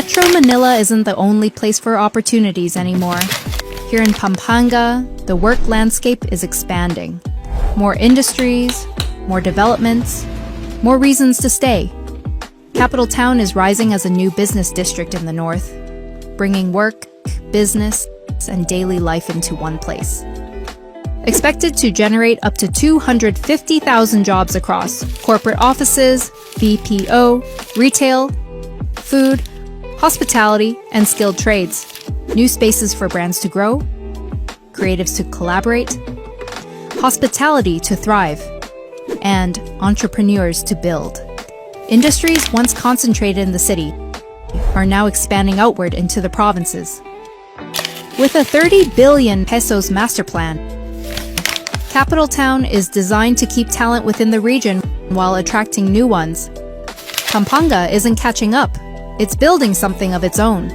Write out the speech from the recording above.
Metro Manila isn't the only place for opportunities anymore. Here in Pampanga, the work landscape is expanding. More industries, more developments, more reasons to stay. Capital Town is rising as a new business district in the north, bringing work, business, and daily life into one place. Expected to generate up to 250,000 jobs across corporate offices, BPO, retail, food, hospitality, and skilled trades. New spaces for brands to grow, creatives to collaborate, hospitality to thrive, and entrepreneurs to build. Industries once concentrated in the city are now expanding outward into the provinces. With a 30 billion pesos master plan, Capital Town is designed to keep talent within the region while attracting new ones. Pampanga isn't catching up, it's building something of its own.